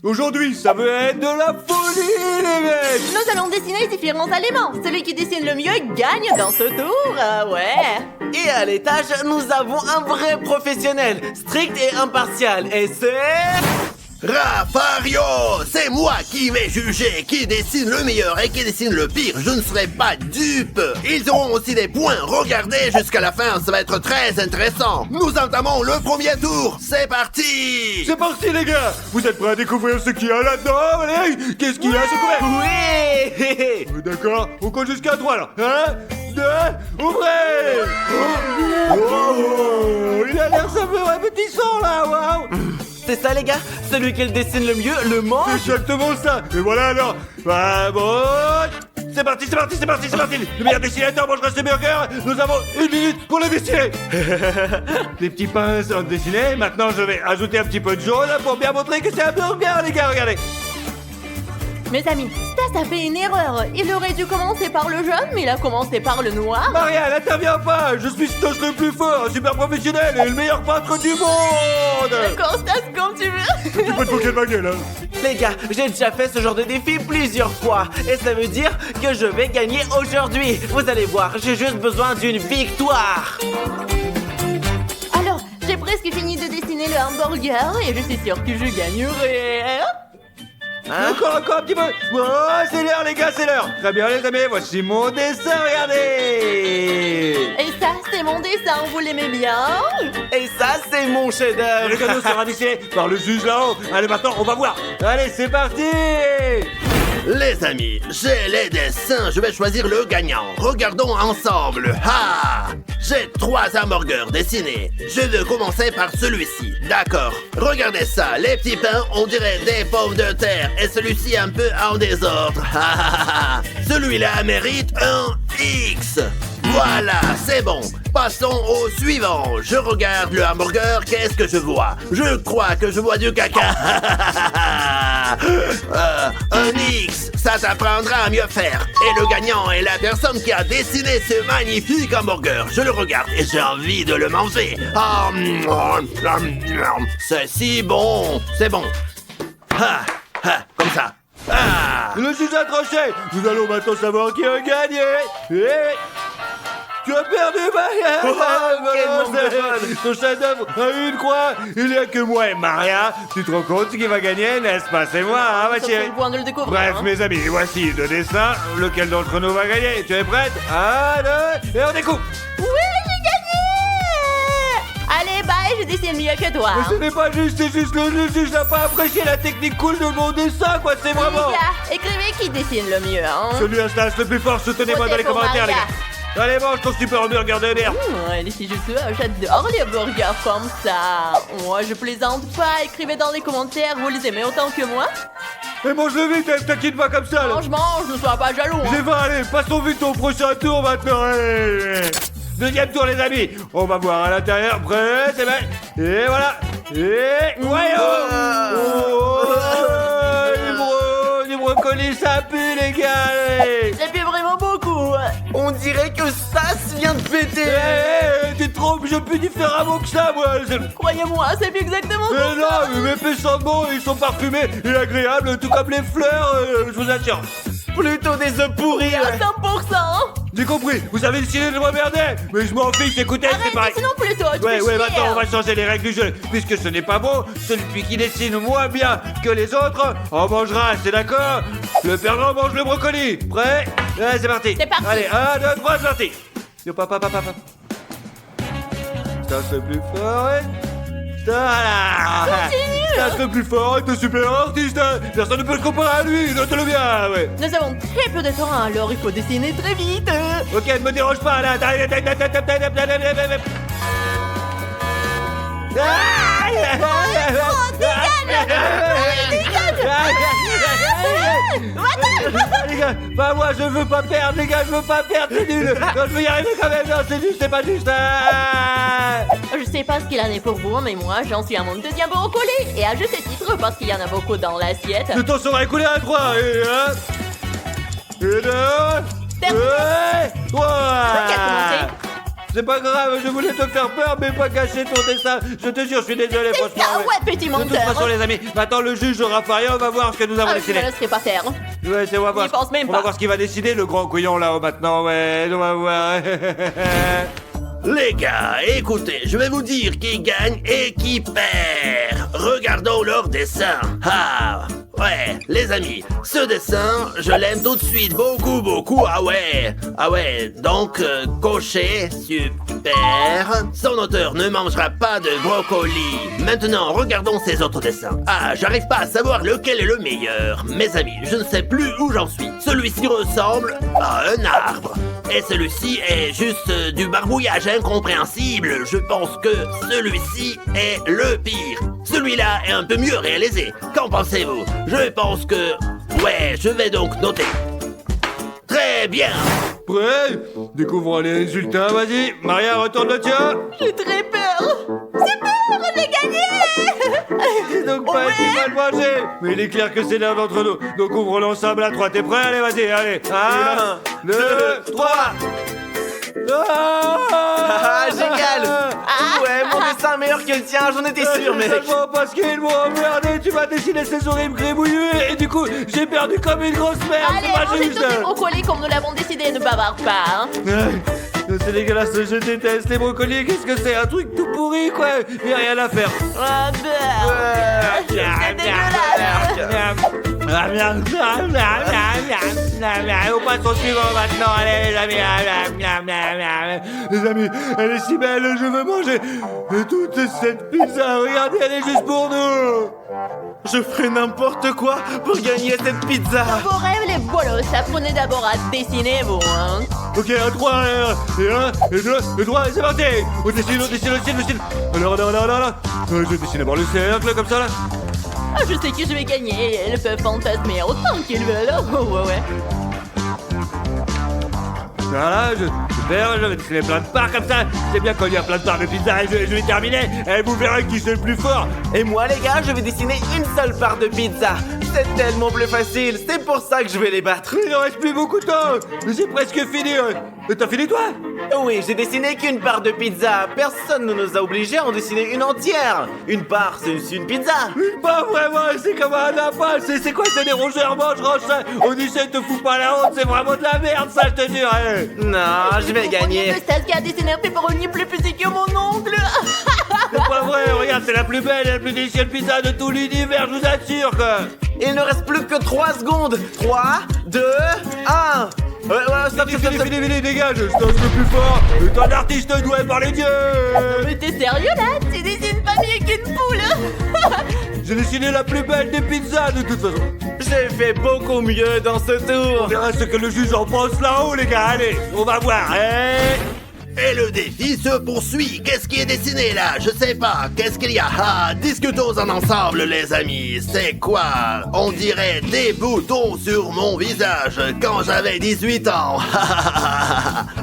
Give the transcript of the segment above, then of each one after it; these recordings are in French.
Aujourd'hui, ça veut être de la folie, les mecs! Nous allons dessiner différents éléments. Celui qui dessine le mieux gagne dans ce tour. Ouais. Et à l'étage, nous avons un vrai professionnel, strict et impartial. Et c'est... Rafario, c'est moi qui vais juger qui dessine le meilleur et qui dessine le pire. Je ne serai pas dupe. Ils auront aussi des points. Regardez jusqu'à la fin, ça va être très intéressant. Nous entamons le premier tour. C'est parti. C'est parti, les gars! Vous êtes prêts à découvrir ce qu'il y a là-dedans? Allez! Qu'est-ce qu'il y a, ce couvert? Oui. D'accord, on compte jusqu'à 3 là. 1, 2, ouvrez! Oh, il a l'air saveur appétissant là, waouh! C'est ça, les gars? Celui qui le dessine le mieux le mange. C'est exactement ça! Et voilà alors! Bah bon! C'est parti, c'est parti, c'est parti, c'est parti! Le meilleur dessinateur mangera ce burger! Nous avons 1 minute pour le dessiner! Les petits pains sont dessinés, maintenant je vais ajouter un petit peu de jaune pour bien montrer que c'est un burger, les gars, regardez! Mes amis, Stas a fait une erreur. Il aurait dû commencer par le jaune, mais il a commencé par le noir. Maria, n'interviens pas! Je suis Stas le plus fort, super professionnel et le meilleur peintre du monde! D'accord, Stas, comme tu veux. Tu peux te moquer de ma gueule, hein? Les gars, j'ai déjà fait ce genre de défi plusieurs fois. Et ça veut dire que je vais gagner aujourd'hui. Vous allez voir, j'ai juste besoin d'une victoire. Alors, j'ai presque fini de dessiner le hamburger et je suis sûre que je gagnerai. Encore un petit peu. Oh, c'est l'heure, les gars, c'est l'heure. Très bien, les amis, voici mon dessin, regardez. Et ça, c'est mon dessin, vous l'aimez bien? Et ça, c'est mon chef-d'œuvre. Le cadeau sera décidé par le juge là-haut. Allez, maintenant, on va voir. Allez, c'est parti. Les amis, j'ai les dessins, je vais choisir le gagnant. Regardons ensemble. Ha! J'ai 3 hamburgers dessinés. Je vais commencer par celui-ci. D'accord. Regardez ça, les petits pains, on dirait des pommes de terre. Et celui-ci un peu en désordre. Celui-là mérite un X. Voilà, c'est bon. Passons au suivant. Je regarde le hamburger, qu'est-ce que je vois? Je crois que je vois du caca. Un X, ça t'apprendra à mieux faire. Et le gagnant est la personne qui a dessiné ce magnifique hamburger. Je le regarde et j'ai envie de le manger. C'est si bon. C'est bon. Comme ça. Le juge a tranché. Nous allons maintenant savoir qui a gagné. Tu as perdu, Maria. Ton chef-d'œuvre a eu une croix. Il n'y a que moi et Maria. Tu te rends compte qui va gagner, n'est-ce pas? C'est moi, hein, ma Ça, c'est chérie. le point de le découvrir. Bref, hein. mes amis, voici 2 dessins. Lequel d'entre nous va gagner? Tu es prête? 1, 2, et on découpe. Oui, j'ai gagné! Allez, bye, je dessine mieux que toi. Mais ce n'est pas juste, c'est juste le juge n'a pas apprécié la technique cool de mon dessin, quoi, c'est vraiment... Les gars, écrivez qui dessine le mieux, hein. Celui à Stas le plus fort, soutenez-moi dans les Votez pour commentaires, les Maria. gars. Allez, mange ton super hamburger de merde. Et si je sais, j'adore les burgers comme ça. Moi, je plaisante pas. Écrivez dans les commentaires, vous les aimez autant que moi. Mais mange-le vite, t'inquiète pas comme ça, là. Mange, ne sois pas jaloux. J'ai Hein. 20, allez, passons vite au prochain tour maintenant. Allez. Deuxième tour, les amis. On va voir à l'intérieur. Prêt, c'est bon. Et voilà. Et... Ouais, du brocoli, ça pue, les gars. Allez. Ça fait vraiment beaucoup. On dirait que Stas vient de péter. Tu te trompes, je pue différemment que ça, moi. Croyez-moi, c'est plus exactement Mais comme ça. non, mais mes pets sont bons, ils sont parfumés et agréables, tout comme les fleurs, je vous assure. Plutôt des œufs pourris. À 100%. J'ai compris, vous avez décidé de m'emmerder, mais je m'en fiche, écoutez, c'est pareil. Arrête, sinon plutôt. tu Ouais, fais ouais, chier. maintenant on va changer les règles du jeu. Puisque ce n'est pas bon, celui qui dessine moins bien que les autres en mangera, c'est d'accord? Le perdant mange le brocoli. Prêt? Ouais, c'est parti. C'est parti. Allez, 1, 2, 3, c'est parti. Yo, papa. Ça, c'est plus fort, ouais. Voilà. Ça, c'est plus fort, t'es super artiste. Personne ne peut le comparer à lui, note-le bien, ouais. Nous avons très peu de temps, alors il faut dessiner très vite. Ok, ne me dérange pas, là. Les gars, bah moi je veux pas perdre, les gars, je veux pas perdre, c'est nul. Non, je veux y arriver quand même, non, c'est juste, c'est pas juste. Je sais pas ce qu'il en est pour vous, mais moi j'en suis à mon deuxième brocoli. Et à juste titre parce qu'il y en a beaucoup dans l'assiette. Le temps sera écoulé à 3, et 1, et 2, Terminé. et 3. Qui a commencé? C'est pas grave, je voulais te faire peur, mais pas gâcher ton dessin. Je te jure, je suis désolé, franchement. Ah ouais, petit De toute menteur. façon, les amis, maintenant le juge Raphaël va voir ce que nous avons Ah, je décidé. ne laisserai pas faire. Ouais, on va voir. J'y pense même On va pas. voir ce qu'il va décider, le grand couillon là-haut maintenant. Ouais, on va voir. Les gars, écoutez, je vais vous dire qui gagne et qui perd. Regardons leur dessin. Ah, ouais, les amis, ce dessin, je l'aime tout de suite, beaucoup, beaucoup. Ah ouais, donc, coché, super. Son auteur ne mangera pas de brocoli. Maintenant, regardons ses autres dessins. Ah, j'arrive pas à savoir lequel est le meilleur. Mes amis, je ne sais plus où j'en suis. Celui-ci ressemble à un arbre. Et celui-ci est juste du barbouillage incompréhensible. Je pense que celui-ci est le pire. Celui-là est un peu mieux réalisé. Qu'en pensez-vous? Je pense que... Ouais, je vais donc noter. Très bien. Prêt? Découvrons les résultats, vas-y. Maria, retourne le tien. J'ai très peur. C'est peur, j'ai gagné. C'est donc pas Ouais. si mal mangé. Mais il est clair que c'est l'un d'entre nous. Donc ouvrons ensemble à 3. T'es prêt? Allez, vas-y, allez. 1, 2, 3. Ah, génial. Ouais, mon dessin est meilleur que le tien, j'en étais sûr, mec. Seulement parce qu'ils m'ont emmerdé, tu m'as dessiné ces horribles gribouillus et du coup, j'ai perdu comme une grosse merde. Allez, C'est pas mangez juste. tous ces brocolis comme nous l'avons décidé, ne bavarde pas. Hein. C'est dégueulasse, je déteste les brocolis. Qu'est-ce que c'est? Un truc tout pourri, quoi. Y'a rien à faire. Ah bah, c'est dégueulasse. On passe au suivant maintenant, allez les amis. Les amis, elle est si belle, je veux manger toute cette pizza. Regardez, elle est juste pour nous. Je ferai n'importe quoi pour gagner cette pizza. Vos rêves, les bolos, apprenez d'abord à dessiner, vous, hein. Ok, à 3, et 1, et 2, et 3, et c'est parti. On dessine. Alors. Je vais dessiner d'abord le cercle, comme ça, là. Ah, je sais que je vais gagner. Elles peuvent fantasmer autant qu'ils veulent. Oh, ouais. Voilà, super, je vais dessiner plein de parts comme ça. C'est bien quand il y a plein de parts de pizza et je vais terminer. Et vous verrez qui c'est le plus fort. Et moi, les gars, je vais dessiner une seule part de pizza. C'est tellement plus facile, c'est pour ça que je vais les battre. Il ne reste plus beaucoup de temps. C'est presque fini. T'as fini, toi? Oui, j'ai dessiné qu'une part de pizza. Personne ne nous a obligés à en dessiner une entière. Une part, c'est aussi une pizza. Pas vraiment, c'est comme un appât. C'est quoi, c'est des rongeurs mangeront ça? Odyssey, te fout pas la honte, c'est vraiment de la merde, ça, je te dis. Non, je vais gagner. Le Stas qui a dessiné un pepperoni plus petit que mon oncle. C'est pas vrai, regarde, c'est la plus belle et la plus délicieuse pizza de tout l'univers, je vous assure, quoi. Il ne reste plus que 3 secondes. 3, 2, 1. Ouais, stop. Fini, dégage, je te le plus fort. T'es un artiste doué par les dieux. Mais t'es sérieux, là? Tu dessines pas mieux qu'une poule. J'ai dessiné la plus belle des pizzas, de toute façon. J'ai fait beaucoup mieux dans ce On tour. verra ce que le juge en pense là-haut, les gars. Allez, on va voir, Et le défi se poursuit. Qu'est-ce qui est dessiné là? Je sais pas. Qu'est-ce qu'il y a? Ah, discutons en ensemble, les amis. C'est quoi? On dirait des boutons sur mon visage quand j'avais 18 ans.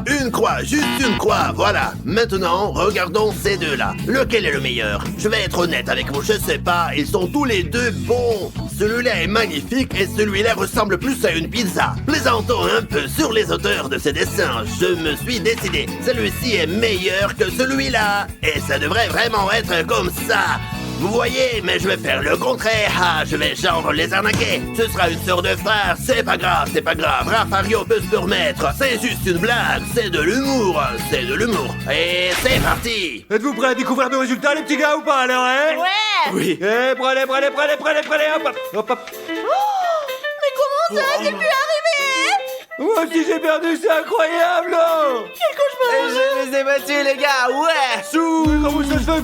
Une croix, juste une croix, voilà. Maintenant, regardons ces deux-là. Lequel est le meilleur? Je vais être honnête avec vous, je sais pas. Ils sont tous les deux bons. Celui-là est magnifique et celui-là ressemble plus à une pizza. Plaisantons un peu sur les auteurs de ces dessins. Je me suis décidé. Celui-ci est meilleur que celui-là. Et ça devrait vraiment être comme ça. Vous voyez, mais je vais faire le contraire. Ah, je vais genre les arnaquer. Ce sera une sœur de frère. C'est pas grave. Rafario peut se remettre. C'est juste une blague. C'est de l'humour. Et c'est parti. Êtes-vous prêts à découvrir nos résultats, les petits gars, ou pas, alors, Ouais. Oui. Prêts, hop. Mais comment ça? J'ai pu arriver? Moi aussi, j'ai perdu, c'est incroyable, Quel cauchemar. Je les ai battus, les gars, ouais. Comment ça se fait?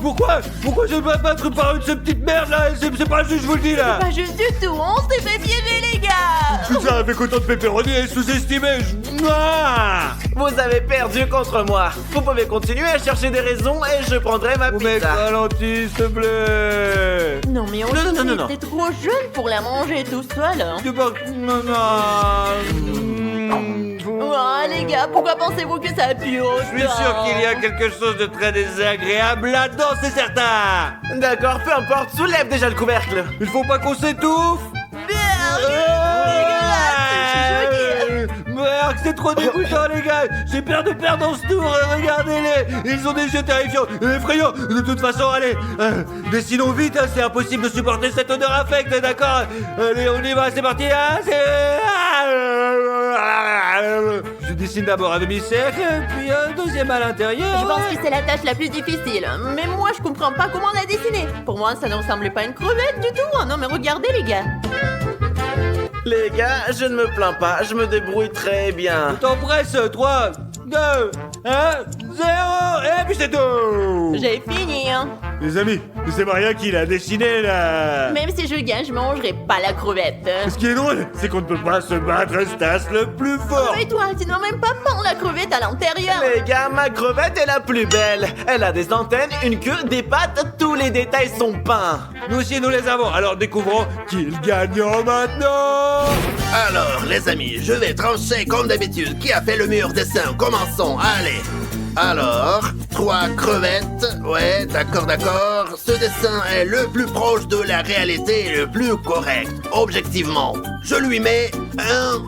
Pourquoi je vais pas battre par une cette petite merde, là? C'est pas juste, je vous le dis, là. Pas juste du tout, on s'est fait piéger, les gars. Tout ça avec autant de pepperoni et sous-estimé. Vous avez perdu contre moi. Vous pouvez continuer à chercher des raisons et je prendrai ma Oh mec, pizza. ralentis, s'il te plaît. Non, mais on Non. t'es trop jeune pour la manger tout seul. Hein. Tu pas... Oh, les gars, pourquoi pensez-vous que ça a pu autant? Je suis sûr qu'il y a quelque chose de très désagréable là-dedans, c'est certain. D'accord, peu importe, soulève déjà le couvercle. Il faut pas qu'on s'étouffe. Merde, dégueulasse, je suis choquée. Merde, que c'est trop dégoûtant, les gars. J'ai peur de perdre dans ce tour. Regardez-les. Ils ont des yeux terrifiants et effrayants. De toute façon, allez, dessinons vite. Hein, c'est impossible de supporter cette odeur infecte, d'accord? Allez, on y va, c'est parti. Hein, je dessine d'abord un demi-cercle, puis un deuxième à l'intérieur. Je pense que c'est la tâche la plus difficile. Mais moi, je comprends pas comment on l'a dessiné. Pour moi, ça ne ressemble pas à une crevette du tout. Non, mais regardez, les gars. Les gars, je ne me plains pas, je me débrouille très bien. T'en presse, 3, 2, 1, 0, et puis c'est tout. J'ai fini, hein. Les amis, c'est Maria qui l'a dessiné, là. Même si je gagne, je mangerai pas la crevette. Ce qui est drôle, c'est qu'on ne peut pas se battre Stas le plus fort. Mais toi, tu n'as même pas peint la crevette à l'intérieur. Les gars, ma crevette est la plus belle. Elle a des antennes, une queue, des pattes, tous les détails sont peints. Nous aussi, nous les avons. Alors découvrons qui est le gagnant maintenant. Alors, les amis, je vais trancher comme d'habitude. Qui a fait le meilleur dessin? Commençons, allez. Alors, 3 crevettes. Ouais, d'accord. Ce dessin est le plus proche de la réalité et le plus correct. Objectivement, je lui mets un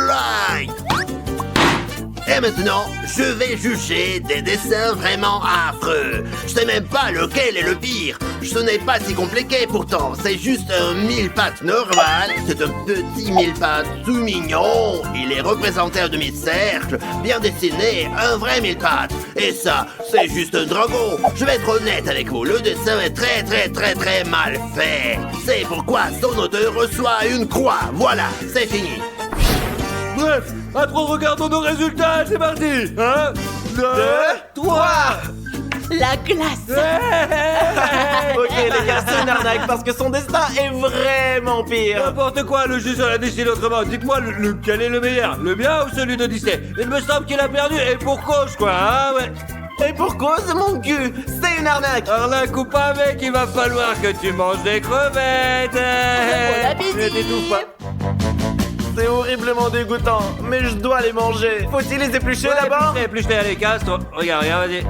like. Et maintenant, je vais juger des dessins vraiment affreux. Je sais même pas lequel est le pire. Ce n'est pas si compliqué pourtant. C'est juste un mille-pattes normal. C'est un petit mille-pattes tout mignon. Il est représenté en demi-cercle, bien dessiné, un vrai mille-pattes. Et ça, c'est juste un dragon. Je vais être honnête avec vous. Le dessin est très mal fait. C'est pourquoi son auteur reçoit une croix. Voilà, c'est fini. Bref, à 3, regardons nos résultats. C'est parti. 1, 2, 3. La classe. Ok les gars, c'est une arnaque parce que son destin est vraiment pire. N'importe quoi, le juge l'a décidé autrement. Dites-moi, lequel est le meilleur? Le mien ou celui de Disney? Il me semble qu'il a perdu, et pour cause, quoi, hein, ouais. Et pour cause, mon cul, c'est une arnaque. Arnaque ou pas, mec, il va falloir que tu manges des crevettes. Bon appétit. Ne t'étouffe pas. C'est horriblement dégoûtant, mais je dois les manger. Faut-il les éplucher d'abord? Épluche-les, allez, casse-toi. Regarde, vas-y.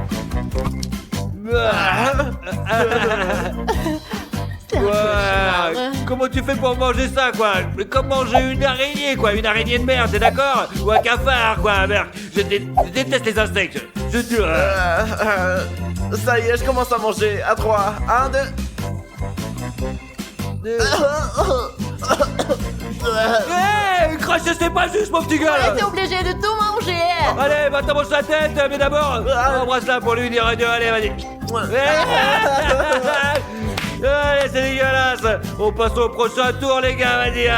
C'est un Ouais, cauchemar. comment tu fais pour manger ça, quoi? Mais comme manger une araignée, quoi, une araignée de mer, t'es d'accord? Ou un cafard, quoi, merde. Je déteste les insectes. Je te... Ça y est, je commence à manger. À 3, 1, 2... Hé, cracher, c'est pas juste, mon petit gars, là. T'es obligé de tout manger. Allez, va t'en mange la tête, mais d'abord, embrasse-la pour lui dire adieu, allez, vas-y. Allez, c'est dégueulasse. On passe au prochain tour, les gars, vas-y.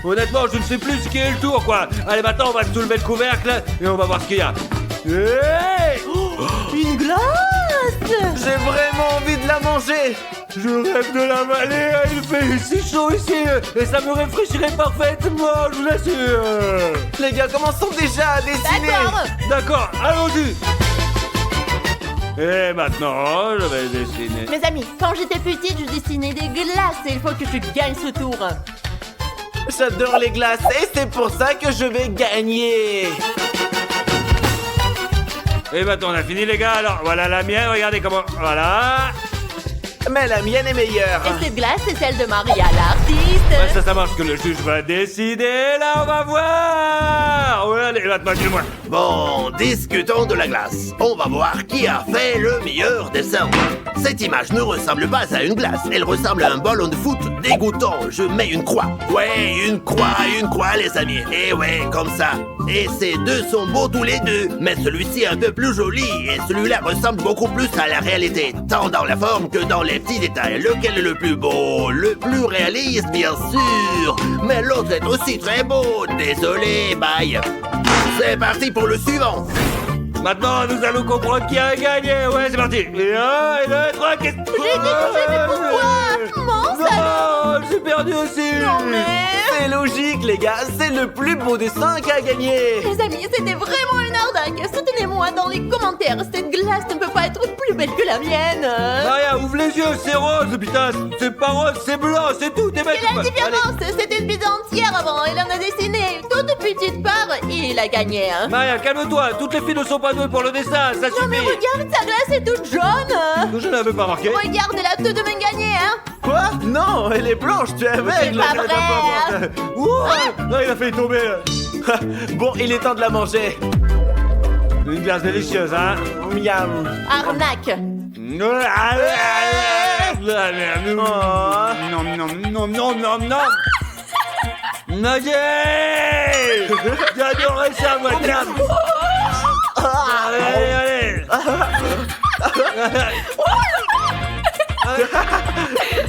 Honnêtement, je ne sais plus ce qui est le tour, quoi. Allez, maintenant, on va soulever le couvercle et on va voir ce qu'il y a. Hey, Une glace. J'ai vraiment envie de la manger. je rêve de l'avaler, il fait si chaud ici et ça me rafraîchirait parfaitement, je vous l'assure. Les gars, commençons déjà à dessiner. D'accord. D'accord, allons-y. Et maintenant, je vais dessiner. Mes amis, quand j'étais petite, je dessinais des glaces et il faut que je gagne ce tour. J'adore les glaces et c'est pour ça que je vais gagner. Et maintenant, on a fini, les gars. Alors, voilà la mienne, regardez comment... Voilà. Mais la mienne est meilleure. Et cette glace, c'est celle de Maria, l'artiste. Ouais, ça marche que le juge va décider. Là, on va voir. Ouais, allez, maintenant, dis-moi. Bon, discutons de la glace. On va voir qui a fait le meilleur dessin. Cette image ne ressemble pas à une glace. Elle ressemble à un ballon de foot dégoûtant. Je mets une croix. Ouais, une croix, les amis. Et ouais, comme ça. Et ces deux sont beaux tous les deux. Mais celui-ci est un peu plus joli. Et celui-là ressemble beaucoup plus à la réalité. Tant dans la forme que dans les petits détails. Lequel est le plus beau? Le plus réaliste, bien sûr. Mais l'autre est aussi très beau. Désolé, bye. C'est parti pour le suivant. Maintenant, nous allons comprendre qui a gagné. Ouais, c'est parti. Et 1, et 2, 3, qu'est-ce que... J'ai été touchée, mais pourquoi? Mince alors. Non, j'ai perdu aussi. Non mais... C'est logique, les gars, c'est le plus beau dessin qui a gagné. Les amis, c'était vraiment une arnaque. Soutenez-moi dans les commentaires. Cette glace ne peut pas être plus belle que la mienne. Maria, ouvre les yeux, c'est rose, putain. C'est pas rose, c'est blanc, c'est tout. T'es bête Quelle ou est la pas? Allez. différence? C'était une pizza entière avant. Elle en a dessiné toute petite part et il a gagné. Hein. Maria, calme-toi. Toutes les filles ne sont pas douées pour le dessin, ça Non mais suffit. regarde, sa glace est toute jaune. Je l'avais pas remarqué. Regarde, elle a tout de même gagné. Hein. Quoi? Non, elle est blanche, tu es aveugle. C'est pas vrai. Ouh, non, il a failli tomber. Bon, il est temps de la manger. Une glace délicieuse, hein? Miam. Arnaque. Non, non, non, non, non. Nugget! J'adorais ça, moi, tiens. Allez, allez.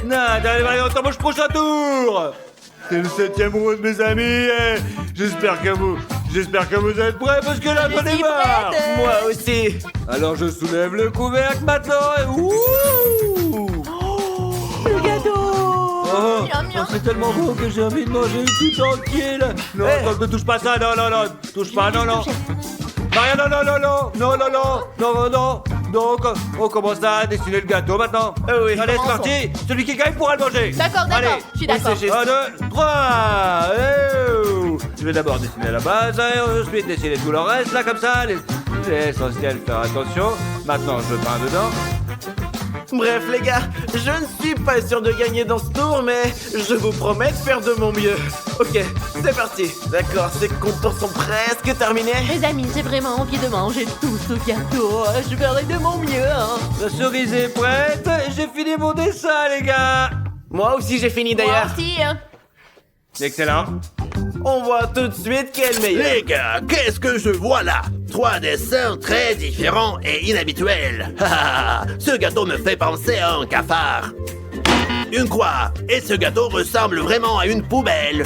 Non, allez, on t'embauche prochain tour. C'est le 7e round, mes amis. Et j'espère que vous êtes prêts parce que là, j'en ai marre. Moi aussi. Alors je soulève le couvercle maintenant et ouh! Le gâteau. Oh, Miam, miam. c'est tellement bon que j'ai envie de manger tout entier là. Non, Hey. ne touche pas ça, non, non, non, touche pas, non, non. Maria, non, non, non, non, non, non, non, non, non. Donc, on commence à dessiner le gâteau maintenant. Oui. Allez, c'est Commençons. parti. Celui qui gagne pourra le manger. D'accord, Allez. d'accord. Je suis d'accord. c'est juste. 1, 2, 3. Je vais d'abord dessiner la base, et ensuite dessiner tout le reste, là, comme ça. C'est essentiel, faire attention. Maintenant, je peins dedans. Bref, les gars, je ne suis pas sûr de gagner dans ce tour, mais je vous promets de faire de mon mieux. Ok, c'est parti. D'accord, ces contours sont presque terminés. Mes amis, j'ai vraiment envie de manger tout ce gâteau. Je ferai de mon mieux. Hein. La cerise est prête. J'ai fini mon dessin, les gars. Moi aussi, j'ai fini Moi d'ailleurs. aussi. Hein. Excellent. On voit tout de suite qui est le meilleur. Les gars, qu'est-ce que je vois là? 3 dessins très différents et inhabituels. Ce gâteau me fait penser à un cafard. Une croix. Et ce gâteau ressemble vraiment à une poubelle.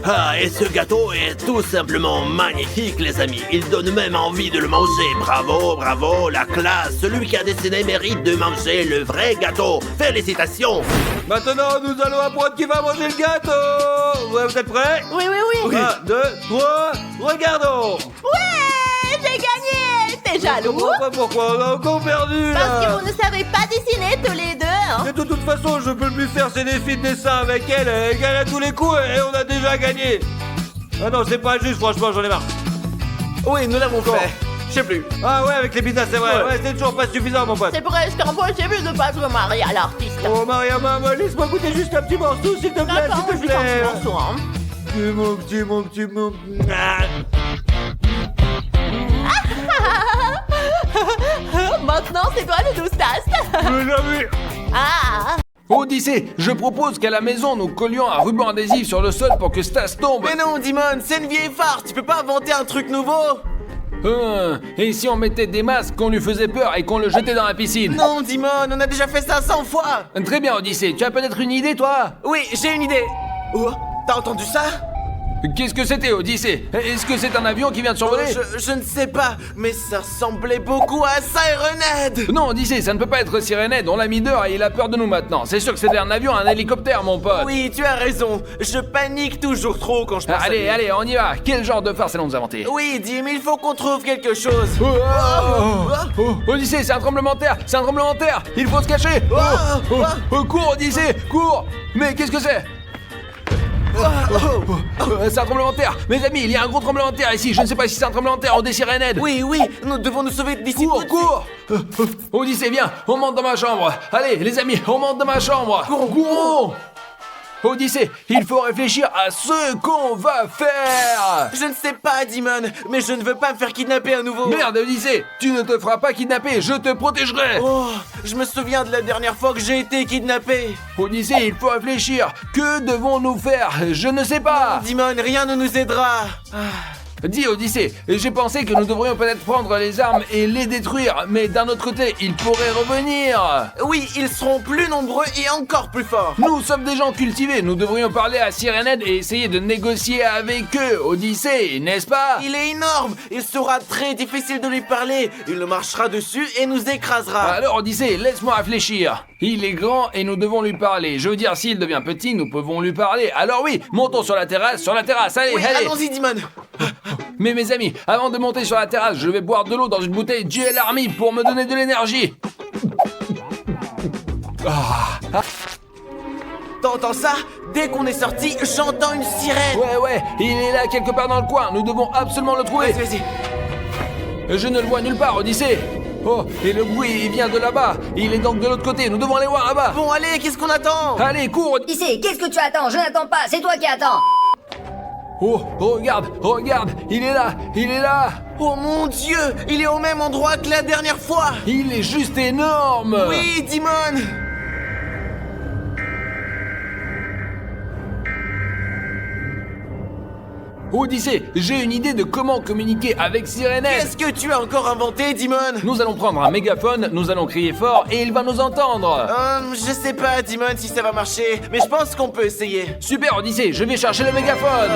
Ah, et ce gâteau est tout simplement magnifique, les amis. Il donne même envie de le manger. Bravo, bravo, la classe. Celui qui a dessiné mérite de manger le vrai gâteau. Félicitations. Maintenant, nous allons apprendre qui va manger le gâteau. Ouais, vous êtes prêts? Oui, oui, oui. 1, 2, 3, regardons. Ouais, j'ai gagné. T'es jaloux? Pourquoi on a encore perdu, Parce que là? vous ne savez pas dessiner tous les deux. Hein. Et de toute façon, je peux plus faire ces défis de dessin avec elle. Elle gagne à tous les coups et on a déjà gagné. Ah non, c'est pas juste, franchement, j'en ai marre. Oui, nous l'avons Bon. fait. Je sais plus. Ah ouais, avec les pizzas, c'est vrai. Ouais. Ouais, c'est toujours pas suffisant, mon pote. C'est presque impossible de pas se marier à l'artiste. Oh, Mariama, laisse-moi goûter juste un petit morceau, s'il te plaît, D'accord, s'il je te suis un plaît. petit morceau. Hein. Mon petit. Ah. Maintenant, c'est toi le doustasse. Mes amis. Ah. Odyssée, je propose qu'à la maison nous collions un ruban adhésif sur le sol pour que Stas tombe. Mais non, Dimon, c'est une vieille farce. Tu peux pas inventer un truc nouveau. Et si on mettait des masques, qu'on lui faisait peur et qu'on le jetait dans la piscine? Non, Dimon, on a déjà fait ça 100 fois. Très bien, Odyssée, tu as peut-être une idée, toi? Oui, j'ai une idée. Oh, t'as entendu ça? Qu'est-ce que c'était, Odyssée? Est-ce que c'est un avion qui vient de survoler? Je ne sais pas, mais ça ressemblait beaucoup à Sirenhead. Non, Odyssée, ça ne peut pas être Sirenhead, on l'a mis dehors et il a peur de nous maintenant. C'est sûr que c'était un avion, un hélicoptère, mon pote. Oui, tu as raison. Je panique toujours trop quand je pense à Allez, lui. allez, on y va. Quel genre de farce allons-nous inventer? Oui, Dim, il faut qu'on trouve quelque chose. Odyssée, c'est un tremblement de terre, c'est un tremblement de terre. Il faut se cacher. Cours, Odyssée, cours. Mais qu'est-ce que c'est? C'est un tremblement de terre. Mes amis, il y a un gros tremblement de terre ici. Je ne sais pas si c'est un tremblement de terre ou des Sirenhead. Oui, nous devons nous sauver d'ici. Cours, cours. Odyssée, viens, on monte dans ma chambre. Allez, les amis, on monte dans ma chambre. Courons. Odyssée, il faut réfléchir à ce qu'on va faire. Je ne sais pas, Dimon, mais je ne veux pas me faire kidnapper à nouveau. Merde, Odyssée, tu ne te feras pas kidnapper, je te protégerai. Oh, je me souviens de la dernière fois que j'ai été kidnappé. Odyssée, il faut réfléchir. Que devons-nous faire? Je ne sais pas. Dimon, rien ne nous aidera. Dis Odyssée, j'ai pensé que nous devrions peut-être prendre les armes et les détruire, mais d'un autre côté, ils pourraient revenir. Oui, ils seront plus nombreux et encore plus forts. Nous sommes des gens cultivés, nous devrions parler à Sirenhead et essayer de négocier avec eux, Odyssée, n'est-ce pas? Il est énorme. Il sera très difficile de lui parler. Il marchera dessus et nous écrasera. Alors Odyssée, laisse-moi réfléchir. Il est grand et nous devons lui parler. Je veux dire, s'il devient petit, nous pouvons lui parler. Alors oui, montons sur la terrasse, allez, Oui, allez. allons-y, Dimon. Mais mes amis, avant de monter sur la terrasse, je vais boire de l'eau dans une bouteille GL Army pour me donner de l'énergie. T'entends ça? Dès qu'on est sorti, j'entends une sirène. Ouais, il est là quelque part dans le coin, nous devons absolument le trouver. Vas-y. Je ne le vois nulle part, Odyssée. Oh, et le bruit, il vient de là-bas. Il est donc de l'autre côté, nous devons aller voir là-bas. Bon, allez, qu'est-ce qu'on attend? Allez, cours, Odyssée, qu'est-ce que tu attends? Je n'attends pas, c'est toi qui attends. Oh, regarde, il est là, Oh mon Dieu, il est au même endroit que la dernière fois. il est juste énorme. Oui, Dimon. Odyssée, j'ai une idée de comment communiquer avec Sirenette. Qu'est-ce que tu as encore inventé, Dimon? Nous allons prendre un mégaphone, nous allons crier fort et il va nous entendre. Je sais pas, Dimon, si ça va marcher, mais je pense qu'on peut essayer. Super Odyssée, je vais chercher le mégaphone.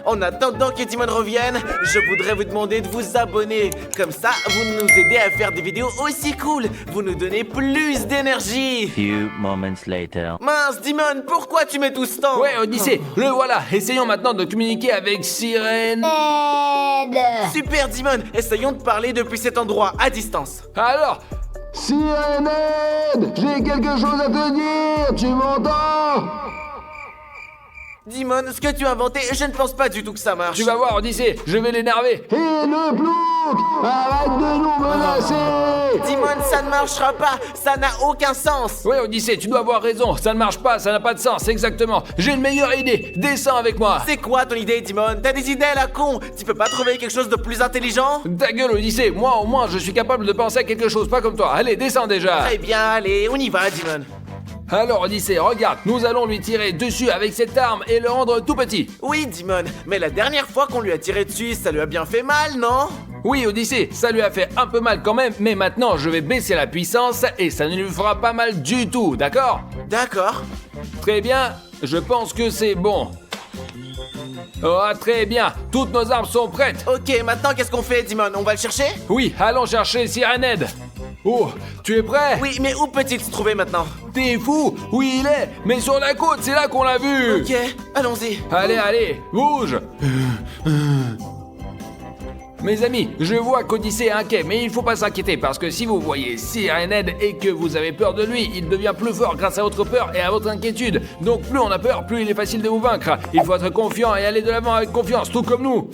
En attendant que Dimon revienne, je voudrais vous demander de vous abonner. Comme ça, vous nous aidez à faire des vidéos aussi cool. Vous nous donnez plus d'énergie. Few moments later. Mince, Dimon, pourquoi tu mets tout ce temps? Ouais Odyssée, le voilà. Essayons maintenant de communiquer avec Sirène. Super, Dimon, essayons de parler depuis cet endroit, à distance. Alors, Sirenette, j'ai quelque chose à te dire, tu m'entends? Dimon, ce que tu as inventé, je ne pense pas du tout que ça marche. tu vas voir Odyssée, je vais l'énerver. Et le plouc, arrête de nous menacer! Dimon, ça ne marchera pas, ça n'a aucun sens. Ouais Odyssée, tu dois avoir raison, ça ne marche pas, ça n'a pas de sens, exactement. J'ai une meilleure idée, descends avec moi. C'est quoi ton idée, Dimon? T'as des idées à la con? Tu peux pas trouver quelque chose de plus intelligent? Ta gueule Odyssée, moi au moins je suis capable de penser à quelque chose, pas comme toi. Allez, descends déjà. Très bien, allez, on y va, Dimon. Alors Odyssée, regarde, nous allons lui tirer dessus avec cette arme et le rendre tout petit. Oui, Dimon, mais la dernière fois qu'on lui a tiré dessus, ça lui a bien fait mal, non? Oui Odyssée, ça lui a fait un peu mal quand même, mais maintenant je vais baisser la puissance et ça ne lui fera pas mal du tout, d'accord? D'accord. Très bien, je pense que c'est bon. Oh, très bien, toutes nos armes sont prêtes. Ok, maintenant qu'est-ce qu'on fait, Dimon? On va le chercher? Oui, allons chercher Sirenette. Oh, tu es prêt? Oui, mais où peut-il se trouver maintenant? T'es fou? Oui, il est, mais sur la côte, c'est là qu'on l'a vu. Ok, allons-y. Allez, bouge. Mes amis, je vois qu'Odyssée est inquiet, mais il faut pas s'inquiéter parce que si vous voyez Sirenette et que vous avez peur de lui, il devient plus fort grâce à votre peur et à votre inquiétude. Donc plus on a peur, plus il est facile de vous vaincre. Il faut être confiant et aller de l'avant avec confiance, tout comme nous.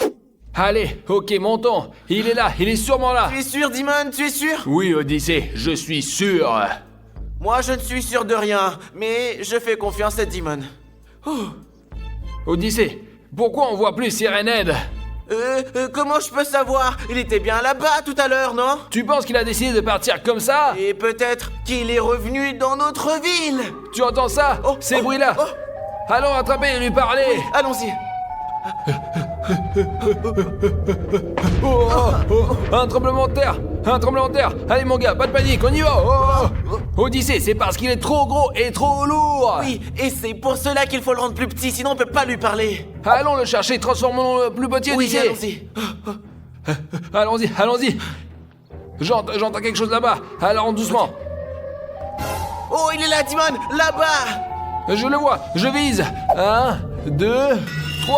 Allez, ok, montons. Il est là, il est sûrement là. Tu es sûr, Dimon? Tu es sûr? Oui, Odyssée, je suis sûr. Moi, je ne suis sûr de rien, mais je fais confiance à Dimon. Odyssée, pourquoi on voit plus Sirenette? Comment je peux savoir? Il était bien là-bas tout à l'heure, non? Tu penses qu'il a décidé de partir comme ça? Et peut-être qu'il est revenu dans notre ville. Tu entends ça? Oh, Ces oh, bruits-là? oh. Allons attraper et lui parler. Allons-y. Un tremblement de terre. Allez mon gars, pas de panique, on y va. Odyssée, c'est parce qu'il est trop gros et trop lourd. Oui, et c'est pour cela qu'il faut le rendre plus petit, sinon on peut pas lui parler. Allons le chercher, transformons-le plus petit, Oui, Odyssée. allons-y. Allons-y. J'entends quelque chose là-bas. Alors doucement. Oh, il est là, Dimon, là-bas. Je le vois, je vise. 1, 2, 3.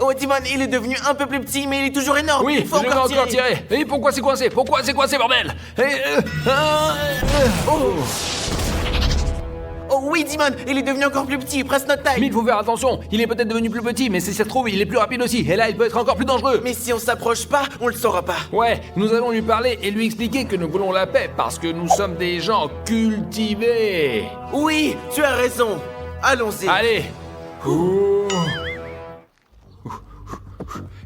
Oh, Dimon, il est devenu un peu plus petit, mais il est toujours énorme. Oui, Il faut je vais encore tirer. Et pourquoi c'est coincé? Bordel? Oh oui, Dimon, il est devenu encore plus petit, presque notre taille. Mais il faut faire attention, il est peut-être devenu plus petit, mais si ça se trouve, il est plus rapide aussi. Et là, il peut être encore plus dangereux. Mais si on s'approche pas, on le saura pas. Ouais, nous allons lui parler et lui expliquer que nous voulons la paix parce que nous sommes des gens cultivés. Oui, tu as raison. Allons-y. Allez.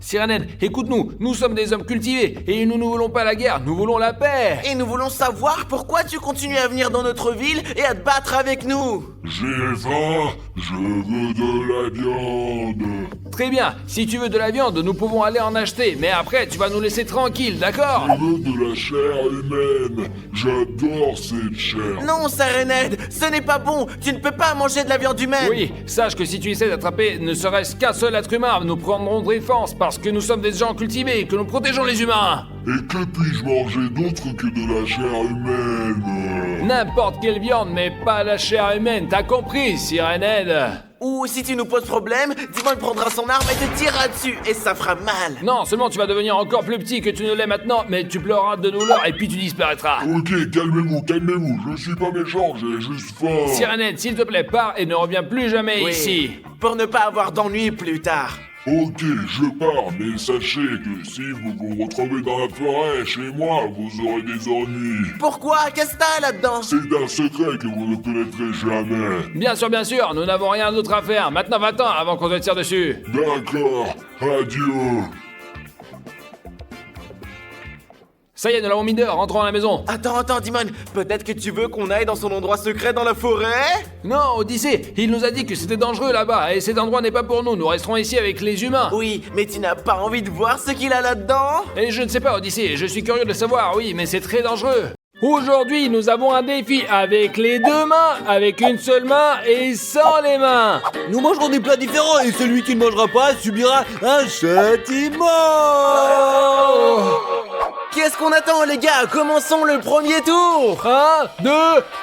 Sirenette, écoute-nous, nous sommes des hommes cultivés et nous ne voulons pas la guerre, nous voulons la paix. Et nous voulons savoir pourquoi tu continues à venir dans notre ville et à te battre avec nous. J'ai faim, je veux de la viande. Très bien, si tu veux de la viande, nous pouvons aller en acheter, mais après tu vas nous laisser tranquilles, d'accord? Je veux de la chair humaine. J'adore cette chair. Non, Sirenette, ce n'est pas bon. Tu ne peux pas manger de la viande humaine. Oui, sache que si tu essaies d'attraper ne serait-ce qu'un seul être humain, nous prendrons défense parce que nous sommes des gens cultivés, que nous protégeons les humains. Et que puis-je manger d'autre que de la chair humaine? N'importe quelle viande, mais pas la chair humaine, t'as compris, Sirenette? Ou si tu nous poses problème, Dimon prendra son arme et te tirera dessus, et ça fera mal. Non, seulement tu vas devenir encore plus petit que tu ne l'es maintenant, mais tu pleureras de douleur et puis tu disparaîtras. Ok, calmez-vous, je suis pas méchant, j'ai juste faim. Sirenette, s'il te plaît, pars et ne reviens plus jamais Oui, ici. pour ne pas avoir d'ennui plus tard. Ok, je pars, mais sachez que si vous vous retrouvez dans la forêt chez moi, vous aurez des ennuis. Pourquoi? Qu'est-ce que t'as là-dedans? C'est un secret que vous ne connaîtrez jamais. Bien sûr, nous n'avons rien d'autre à faire. Maintenant, va-t'en avant qu'on te tire dessus. D'accord, adieu. Ça y est, nous l'avons mis dehors, rentrons à la maison. Attends, Dimon, peut-être que tu veux qu'on aille dans son endroit secret dans la forêt? Non, Odyssée, il nous a dit que c'était dangereux là-bas, et cet endroit n'est pas pour nous, nous resterons ici avec les humains. Oui, mais tu n'as pas envie de voir ce qu'il a là-dedans? Et je ne sais pas, Odyssée, je suis curieux de savoir, oui, mais c'est très dangereux. Aujourd'hui, nous avons un défi avec les deux mains, avec une seule main et sans les mains. Nous mangerons des plats différents et celui qui ne mangera pas subira un châtiment. Qu'est-ce qu'on attend, les gars? Commençons le premier tour! 1, 2,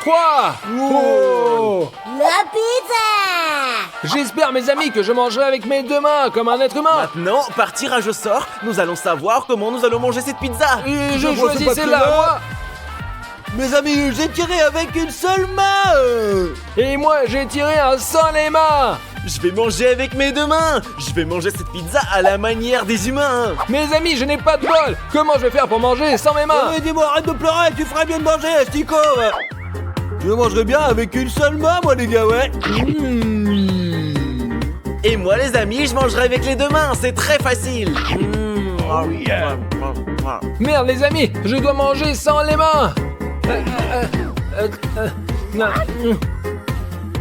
3. Oh. La pizza! J'espère, mes amis, que je mangerai avec mes deux mains, comme un être humain. Maintenant, par tirage au sort, nous allons savoir comment nous allons manger cette pizza! Et je vois, choisis c'est pas celle-là, très moi. Mes amis, j'ai tiré avec une seule main. Et moi, j'ai tiré un sans les mains. Je vais manger avec mes deux mains! Je vais manger cette pizza à la manière des humains! Mes amis, je n'ai pas de bol. Comment je vais faire pour manger sans mes mains? Mais dis-moi, arrête de pleurer, tu ferais bien de manger, Stico. Je mangerai bien avec une seule main, moi, les gars, ouais. Et moi, les amis, je mangerai avec les deux mains, c'est très facile! Merde, les amis, je dois manger sans les mains.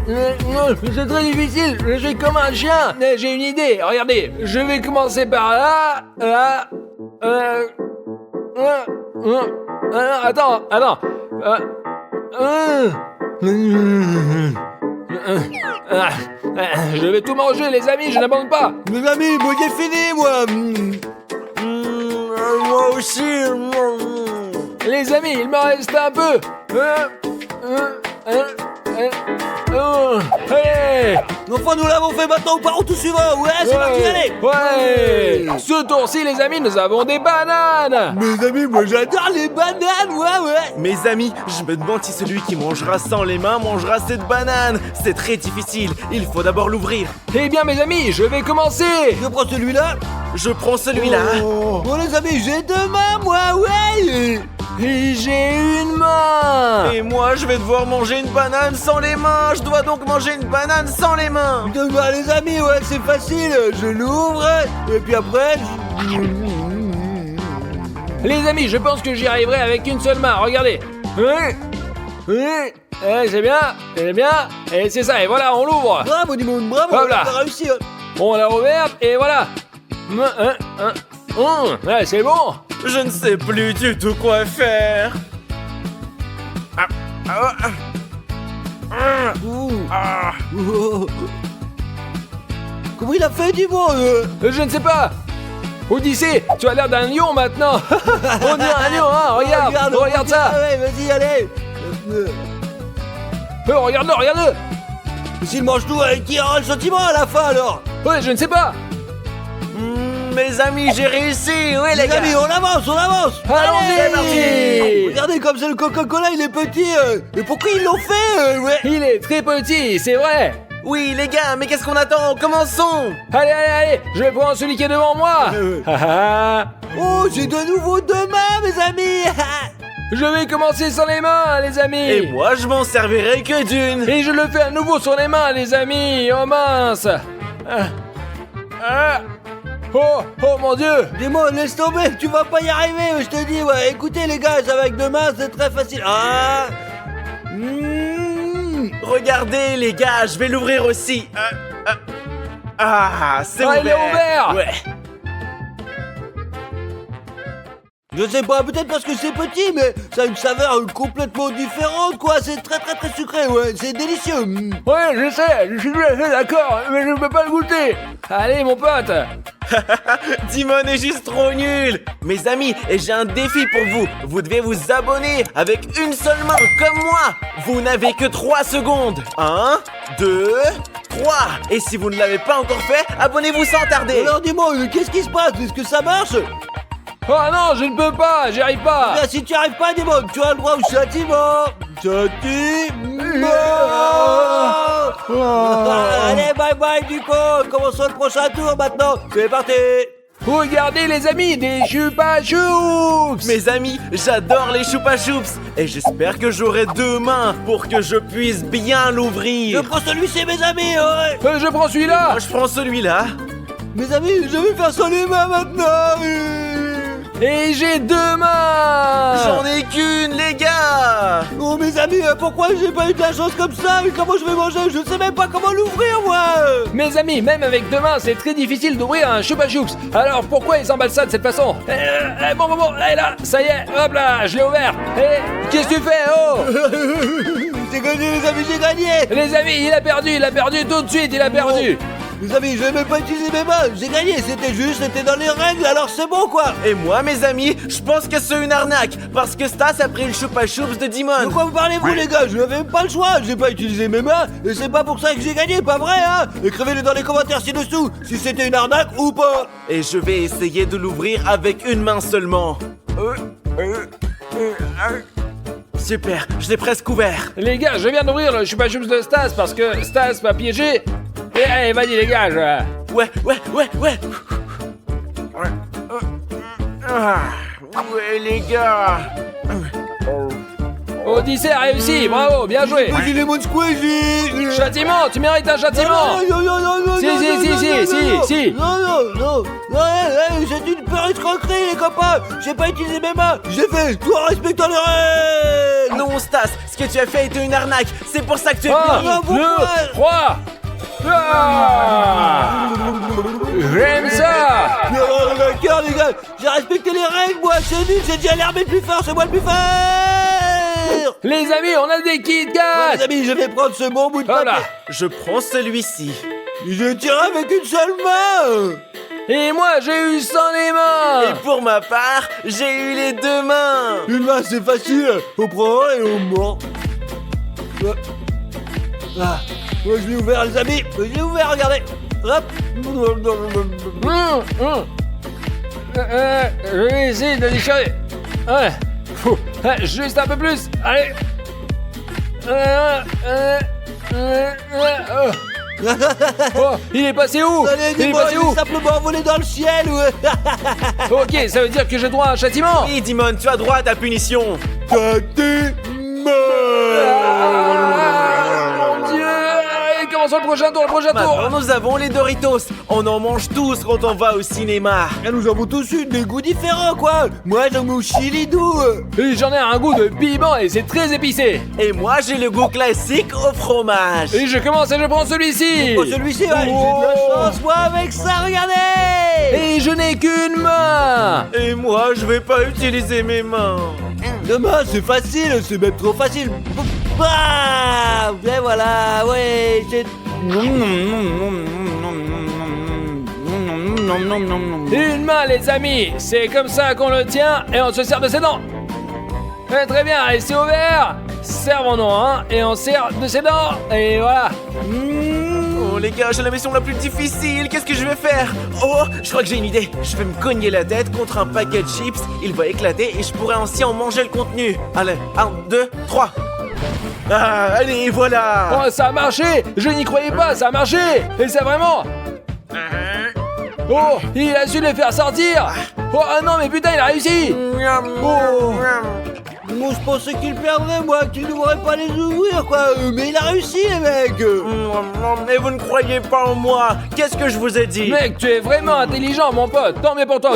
Non, c'est très difficile, je suis comme un chien. J'ai une idée, regardez, je vais commencer par là, là, attends, je vais tout manger, les amis, je n'abandonne pas. Mes amis, moi, j'ai fini, moi. Moi aussi! Les amis, il m'en reste un peu. Allez. Enfin, nous l'avons fait, maintenant, on part au tout suivant. Ouais, c'est parti, allez. Ouais. Ce tour-ci, les amis, nous avons des bananes. Mes amis, moi, j'adore les bananes, ouais. Mes amis, je me demande si celui qui mangera sans les mains mangera cette banane! C'est très difficile, il faut d'abord l'ouvrir. Eh bien, mes amis, je vais commencer. Je prends celui-là. Je prends celui-là. Bon, les amis, j'ai deux mains, moi, ouais. Et j'ai une main. Et moi, je vais devoir manger une banane sans les mains. Je dois donc manger une banane sans les mains. Bah, les amis, ouais, c'est facile. Je l'ouvre, et puis après... Les amis, je pense que j'y arriverai avec une seule main. Regardez. C'est bien. Et c'est ça, et voilà, on l'ouvre. Bravo, Dimon, bravo, Hop là. on a réussi. On l'a ouverte, et voilà. Ouais, c'est bon. Je ne sais plus du tout quoi faire. Comment il a fait, Dimon Je ne sais pas. Odyssée, tu as l'air d'un lion maintenant. On dirait un lion, hein. Regarde ça. Ouais, vas-y, allez. Regarde-le. S'il mange tout, qui aura le sentiment à la fin, alors? Ouais, je ne sais pas. Mes amis, j'ai réussi. Oui, les Les gars. amis, on avance. Allons-y. c'est parti. Regardez comme c'est le Coca-Cola, il est petit. Mais pourquoi ils l'ont fait, ouais? Il est très petit, c'est vrai. Oui, les gars, mais qu'est-ce qu'on attend? Commençons. Allez, je vais prendre celui qui est devant moi. Oh, j'ai de nouveau deux mains, mes amis. Je vais commencer sans les mains, les amis. Et moi, je m'en servirai que d'une. Et je le fais à nouveau sur les mains, les amis. Oh mince. Oh mon Dieu. Dis-moi, laisse tomber, tu vas pas y arriver, je te dis, ouais. Écoutez, les gars, ça va avec deux mains, c'est très facile. Regardez, les gars, je vais l'ouvrir aussi. C'est ouvert. Il est ouvert. Ouais. Je sais pas, peut-être parce que c'est petit, mais ça a une saveur complètement différente, quoi. C'est très sucré, ouais. C'est délicieux. Ouais, je sais, je suis tout à fait d'accord, mais je ne peux pas le goûter. Allez, mon pote. Dimon est juste trop nul. Mes amis, et j'ai un défi pour vous. Vous devez vous abonner avec une seule main, comme moi. Vous n'avez que 3 secondes. 1, 2, 3. Et si vous ne l'avez pas encore fait, abonnez-vous sans tarder. Alors dis-moi, qu'est-ce qui se passe? Est-ce que ça marche? Oh non, je ne peux pas, j'y arrive pas. Bien, si tu arrives pas, dis-moi, tu as le droit au châtiment. Châtiment. Allez, bah bye bye Nico. Commençons le prochain tour maintenant. C'est parti. Regardez les amis, des chupa choups. Mes amis, j'adore les choupa choups et j'espère que j'aurai 2 mains pour que je puisse bien l'ouvrir. Je prends celui-ci mes amis, ouais. Je prends celui-là. Moi, je prends celui-là. Mes amis, je vais faire ça les mains maintenant. Et j'ai 2 mains. J'en ai qu'une, les gars. Oh mes amis, pourquoi j'ai pas eu de la chance comme ça? Comment je vais manger? Je ne sais même pas comment l'ouvrir moi. Mes amis, même avec 2 mains, c'est très difficile d'ouvrir un chupa choups. Alors pourquoi ils emballent ça de cette façon? Bon, et là, ça y est, hop là, je l'ai ouvert. Et qu'est-ce que tu fais? Oh. J'ai gagné les amis, j'ai gagné. Les amis, il a perdu tout de suite, il a perdu. Les amis, je vais même pas utiliser mes mains. J'ai gagné, c'était dans les règles, alors c'est bon quoi. Et moi, mes amis, je pense que c'est une arnaque parce que Stas a pris le choupa choups de De Dimon. quoi vous parlez-vous les gars? Je n'avais même pas le choix, j'ai pas utilisé mes mains et c'est pas pour ça que j'ai gagné, pas vrai hein? Écrivez-le dans les commentaires ci-dessous si c'était une arnaque ou pas. Et je vais essayer de l'ouvrir avec une main seulement. Super, je l'ai presque ouvert. Les gars, je viens d'ouvrir le chupa choups de Stas parce que Stas m'a piégé. Et allez, vas-y les gars, Ouais. Ouais, les gars. Odyssée a réussi, bravo, bien joué. Squeezie Lemon Squeezie. Châtiment, tu mérites un châtiment. Non, Si. Non, c'est une peur escroquerie les copains. J'ai pas utilisé mes mains. J'ai fait tout en respectant les règles. Non, Stas, ce que tu as fait était une arnaque. C'est pour ça que tu es 1, puni. 2, 3. J'aime ça. Non, d'accord les gars, j'ai respecté les règles moi, c'est nul, j'ai dit à l'armée le plus fort, c'est moi le plus fort. Les amis, on a des Kit Ouais, Kat. les amis, je vais prendre ce bon bout de Voilà. papier. Je prends celui-ci. Je tire avec une seule main. Et moi, j'ai eu sans les mains. Et pour ma part, j'ai eu les 2 mains. Une main c'est facile, on prend un et on mord. Ah, moi je l'ai ouvert les amis, je l'ai ouvert, regardez. Hop. Je vais essayer de déchirer. Ouais. Juste un peu plus. Allez. Oh, il est passé où? Allez, Il est dis-moi, passé je où? vais simplement voler dans le ciel ou... Ok, ça veut dire que j'ai droit à un châtiment. Oui, Dimon, tu as droit à ta punition. Mon Dieu. Allez, commençons le prochain tour, Maintenant, nous avons les Doritos. On en mange tous quand on va au cinéma. Et nous avons tous eu des goûts différents quoi. Moi j'en ai au chili doux. Et j'en ai un goût de piment et c'est très épicé. Et moi, j'ai le goût classique au fromage. Et je commence et je prends celui-ci. Oh celui-ci, ouais, j'ai de la chance moi avec ça, regardez. Et je n'ai qu'une main. Et moi, je vais pas utiliser mes mains. Demain c'est facile, c'est même trop facile. Bam. Et voilà, ouais, j'ai... Une main, les amis. C'est comme ça qu'on le tient et on se sert de ses dents. Très bien, et c'est ouvert. Servons-nous, hein, et on sert de ses dents. Et voilà. Oh les gars, j'ai la mission la plus difficile. Qu'est-ce que je vais faire? Oh, je crois que j'ai une idée. Je vais me cogner la tête contre un paquet de chips. Il va éclater et je pourrai ainsi en manger le contenu. Allez, 1, 2, 3. Ah, allez, voilà. Oh, ça a marché. Je n'y croyais pas, ça a marché. Et c'est vraiment... Oh, il a su les faire sortir. Oh, ah non, mais putain, il a réussi. Oh. Moi je pensais qu'il perdrait moi, qu'il ne devrait pas les ouvrir quoi. Mais il a réussi les mecs. Mais vous ne croyez pas en moi. Qu'est-ce que je vous ai dit? Mec, tu es vraiment intelligent, mon pote. Tant mieux pour toi,